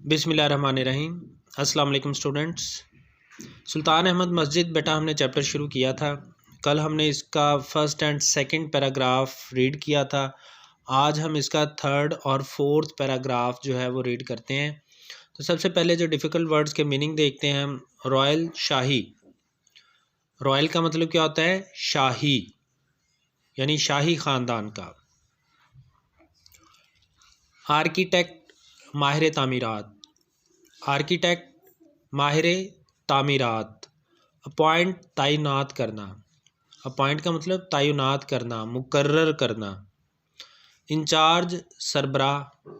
बिस्मिल्लाहिर्रहमानिर्रहीम। अस्सलाम वालेकुम स्टूडेंट्स। सुल्तान अहमद मस्जिद बेटा हमने चैप्टर शुरू किया था। कल हमने इसका first and second paragraph read किया था। आज हम इसका थर्ड और फोर्थ पैराग्राफ जो है वो रीड करते हैं। तो सबसे पहले जो डिफ़िकल्ट वर्ड्स के मीनिंग देखते हैं हम। रॉयल, शाही। रॉयल का मतलब क्या होता है? शाही, यानी शाही ख़ानदान का। आर्किटेक्ट, माहिर तामीरात। आर्किटेक्ट, माहिर तामीरात। अपॉइंट, तैनात करना। अपॉइंट का मतलब तैनात करना, मुकर्रर करना। इंचार्ज, सरबराह।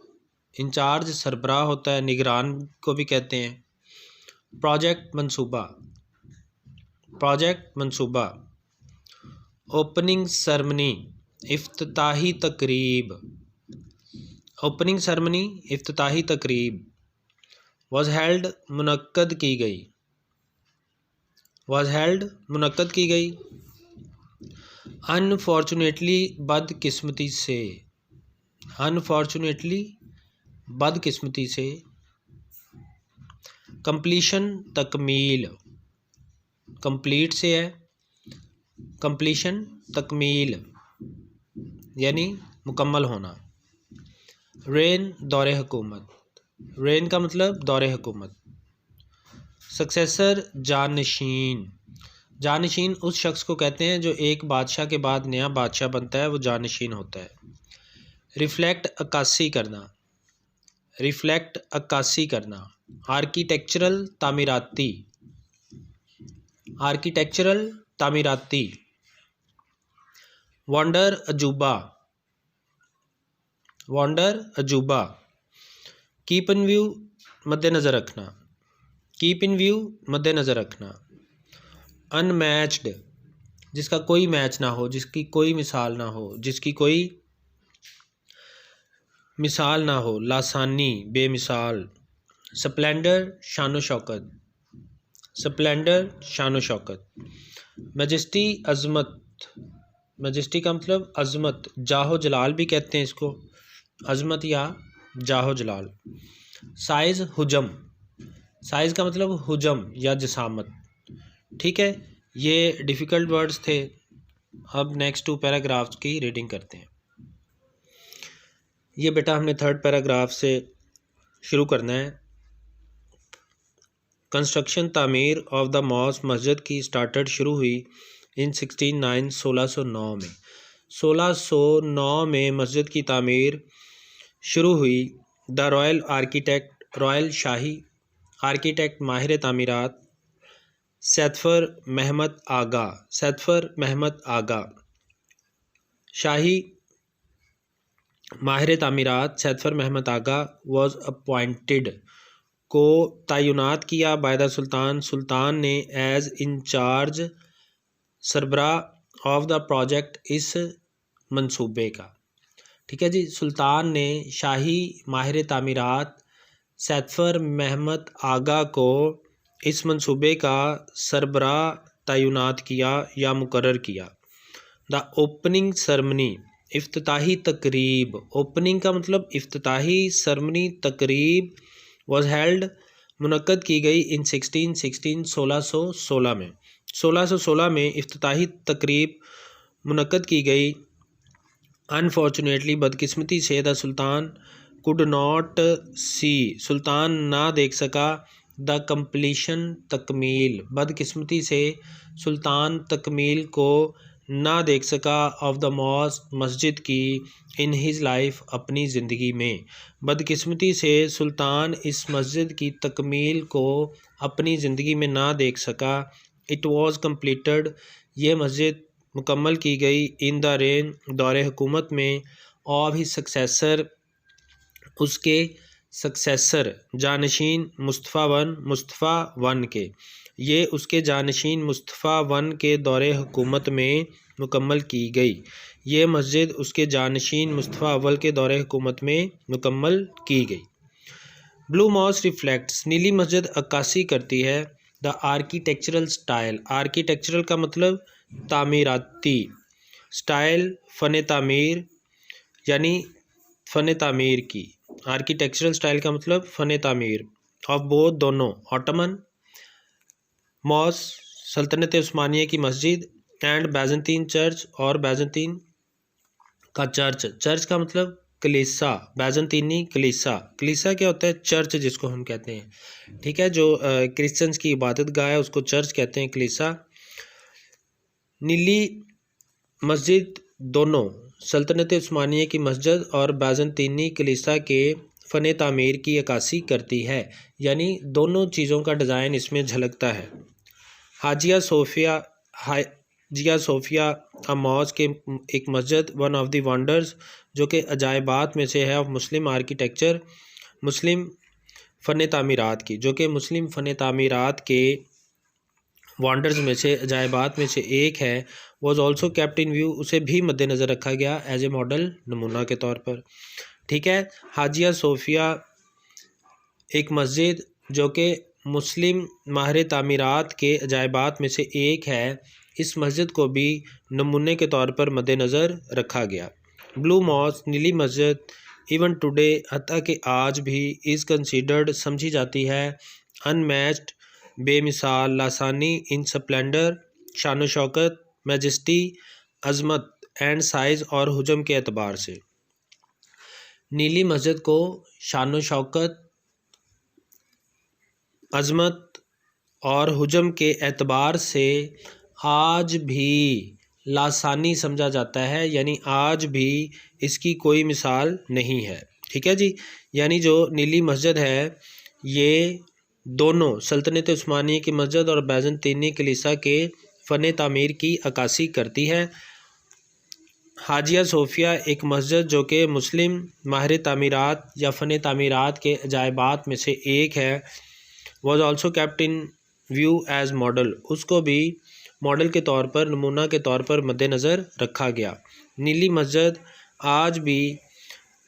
इंचार्ज सरबराह होता है, निगरान को भी कहते हैं। प्रोजेक्ट, मंसूबा। प्रोजेक्ट, मंसूबा। ओपनिंग सेरेमनी, इफ्तिताही तकरीब। ओपनिंग सेरेमनी, इफ्तिताही तकरीब। वॉज हेल्ड, मुनक्कद की गई। वॉज हेल्ड, मुनक्कद की गई। अनफॉर्चुनेटली, बदकिस्मती से। अनफॉर्चुनेटली, बदकिस्मती से। कंप्लीशन, तकमील। कंप्लीट से है, कंप्लीशन तकमील यानी मुकम्मल होना। रेन, दौरे हुकूमत। रेन का मतलब दौरे हुकूमत। सक्सेसर, जानशीन। जानशीन उस शख्स को कहते हैं जो एक बादशाह के बाद नया बादशाह बनता है, वो जानशीन होता है। रिफ्लेक्ट, अक्कासी करना। रिफ्लेक्ट, अक्कासी करना। आर्किटेक्चरल, तामीराती। आर्किटेक्चरल, तामीराती। वंडर, अजूबा। वंडर, अजूबा। कीप इन व्यू, मद्देनज़र रखना। कीप इन व्यू, मद्देनज़र रखना। अनमैच्ड, जिसका कोई मैच ना हो, जिसकी कोई मिसाल ना हो, जिसकी कोई मिसाल ना हो। लासानी, बेमिसाल। स्प्लेंडर, शानो शौकत। स्प्लेंडर, शानो शौकत। मैजेस्टी, अज़मत। मैजेस्टी का मतलब अज़मत, जाहो जलाल भी कहते हैं इसको, अज़मत या जाहो जलाल। साइज़, हुजम। साइज़ का मतलब हुजम या जसामत। ठीक है, ये डिफ़िकल्ट वर्ड्स थे। अब नेक्स्ट 2 पैराग्राफ्स की रीडिंग करते हैं। ये बेटा हमने थर्ड पैराग्राफ से शुरू करना है। कंस्ट्रक्शन, तामीर ऑफ द मॉस्क, मस्जिद की स्टार्टेड, शुरू हुई इन 1609, 1609 में। 1609 में मस्जिद की तामीर शुरू हुई। The royal architect, royal shahi. Architect, माहिर तामीरात। सैदफर महमद आगा। सैदफर महमद आगा। शाही, माहिर तामीरात Sedefkar Mehmed Agha was appointed, को तैनात किया। बाय द सुल्तान, सुल्तान ने। एज इंचार्ज, सरबरा ऑफ द प्रोजेक्ट, इस मंसूबे का। ठीक है जी, सुल्तान ने शाही माहिर तामीरात सैदफर महमद आगा को इस मंसूबे का सरबरा तैनात किया या मुकर्रर किया। द ओपनिंग सेरेमनी, इफ्तिताही तकरीब। ओपनिंग का मतलब इफ्तिताही, सेरेमनी तकरीब। वॉज हेल्ड, मुनक्कद की गई। इन 1616, 1616 में। 1616 में इफ्तिताही तकरीब मुनक्कद की गई। अनफॉर्चुनेटली, बदकिस्मती से। द सुल्तान कुड नॉट सी, सुल्तान ना देख सका। द कंप्लीशन, तकमील। बदकिस्मती से सुल्तान तकमील को ना देख सका। ऑफ द मॉस्क, मस्जिद की। इन हिज लाइफ, अपनी ज़िंदगी में। बदकिस्मती से सुल्तान इस मस्जिद की तकमील को अपनी ज़िंदगी में ना देख सका। इट वॉज़ कम्प्लीटेड, ये मस्जिद मुकम्मल की गई। इन द रेन, दौरे हुकूमत में। ऑफ हिज सक्सेसर, उसके सक्सेसर, जानशीन। मुस्तफ़ा वन, मुस्तफ़ा वन के। ये उसके जानशीन मुस्तफ़ा वन के दौरे हुकूमत में मुकम्मल की गई। ये मस्जिद उसके जानशीन मुस्तफ़ा अव्वल के दौरे हुकूमत में मुकम्मल की गई। ब्लू मॉस्क रिफ्लेक्ट्स, नीली मस्जिद अक्कासी करती है। द आर्किटेक्चरल स्टाइल, आर्किटेक्चरल का मतलब तामीराती। स्टाइल, फ़न तामीर यानी फ़न तामीर की। आर्किटेक्चरल स्टाइल का मतलब फ़न तामीर। ऑफ बोथ दोनों, ऑटमन मॉस सल्तनत उस्मानिया की मस्जिद एंड बैजेंटीन चर्च और बैजेंटीन का चर्च। चर्च का मतलब कलीसा, बैजेंटीनी कलीसा। कलीसा क्या होता है? चर्च जिसको हम कहते हैं, ठीक है, जो क्रिश्चियंस की इबादत गाह है उसको चर्च कहते हैं, कलीसा। नीली मस्जिद दोनों सल्तनत उस्मानिया की मस्जिद और बैजेंटीनी कलीसा के फ़न तामीर की अक्कासी करती है, यानी दोनों चीज़ों का डिज़ाइन इसमें झलकता है। हाजिया सोफिया अ मॉस्क के एक मस्जिद, वन ऑफ द वंडर्स, जो कि अजायबात में से है ऑफ मुस्लिम आर्किटेक्चर, मुस्लिम फ़न तामीरात की, जो कि मुस्लिम फ़न तामीरात के वंडर्स में से, अजायबात में से एक है। Was also kept in view, उसे भी मद्देनज़र रखा गया एज ए मॉडल, नमूना के तौर पर, ठीक है। हाजिया सोफिया एक मस्जिद जो कि मुस्लिम माहिर तामीरात के अजायबात में से एक है, इस मस्जिद को भी नमूने के तौर पर मद्देनज़र रखा गया। ब्लू मॉस्क नीली मस्जिद, इवन टुडे हत्ता कि आज भी, इज़ कंसीडर्ड समझी जाती है, अनमैच्ड बेमिसाल, लासानी इन स्प्लेंडर शान शौकत, मैजेस्टी अज़मत एंड साइज़ और हुजम के एतबार से। नीली मस्जिद को शान शौकत, अज़मत और हुजम के एतबार से आज भी लासानी समझा जाता है, यानी आज भी इसकी कोई मिसाल नहीं है, ठीक है जी। यानी जो नीली मस्जिद है ये दोनों सल्तनत उस्मानिया की मस्जिद और बैजेंटीनी कलीसा के फ़न तामीर की अक्कासी करती है। हाजिया सोफिया एक मस्जिद जो कि मुस्लिम माहिर तामीरात या फ़न तामीरात के अजायबात में से एक है, was also kept in view as model, उसको भी मॉडल के तौर पर, नमूना के तौर पर मद्देनज़र रखा गया। नीली मस्जिद आज भी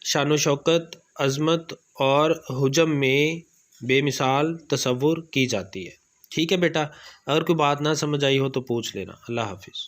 शान शौकत, अज़मत और हुजम में बेमिसाल तसव्वुर की जाती है, ठीक है बेटा। अगर कोई बात ना समझ आई हो तो पूछ लेना। अल्लाह हाफिज़।